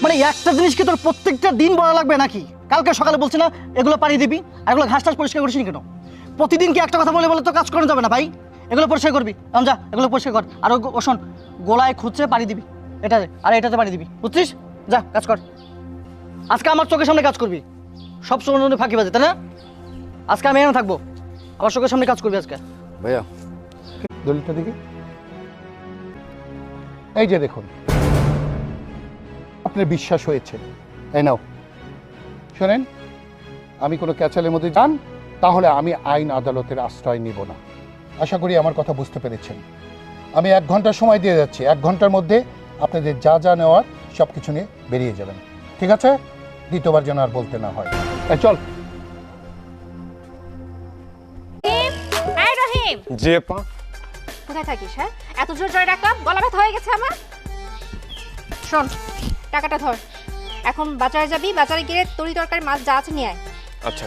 মানে একটা জিনিস কি তোর প্রত্যেকটা দিন বলা লাগবে নাকি? কালকে সকালে বলছি না এগুলো পানি দিবি, আর এগুলো ঘাস টাস পরিষ্কার করিস নি কেন? প্রতিদিন কি একটা কথা বলে বলে তো কাজ করা যাবে না ভাই। এগুলো পরিষ্কার করবি, যা এগুলো পরিষ্কার কর। আর শোন, গোলায় খুঁজছে পানি দিবি, এটাতে আর এটাতে পানি দিবি, বুঝছিস? যা কাজ কর। আজকে আমার চোখের সামনে কাজ করবি, সব সময় ফাঁকি বাজে, তাই না? আজকে আমি এখানে থাকবো, আমার চোখের সামনে কাজ করবি আজকে। ভাইয়া দলিলটা দেখি। এই যে দেখুন, আপনার বিশ্বাস হয়েছে, এই নাও। শোনেন, আমি কোনো ক্যাচালের মধ্যে যান তাহলে আমি আইন আদালতের আশ্রয় নিব না। আশা করি আমার কথা বুঝতে পেরেছেন। আমি 1 ঘন্টা সময় দিয়ে যাচ্ছি, 1 ঘন্টার মধ্যে আপনাদের যা যা নেওয়ার সব কিছু নিয়ে বেরিয়ে যাবেন, ঠিক আছে? দ্বিতীয়বার যেন আর বলতে না হয়। চল। রহিম, জি আপা। কোথায় থাকিস? হ্যাঁ, এত জোর জোরে ডাকলাম, গলা ব্যথা হয়ে গেছে আমার। শোন, টাকাটা ধর, এখন বাজারে যাবি, বাজারে গিয়ে তরি তরকারি মাছ যা আছে নিয়ে আয়। আচ্ছা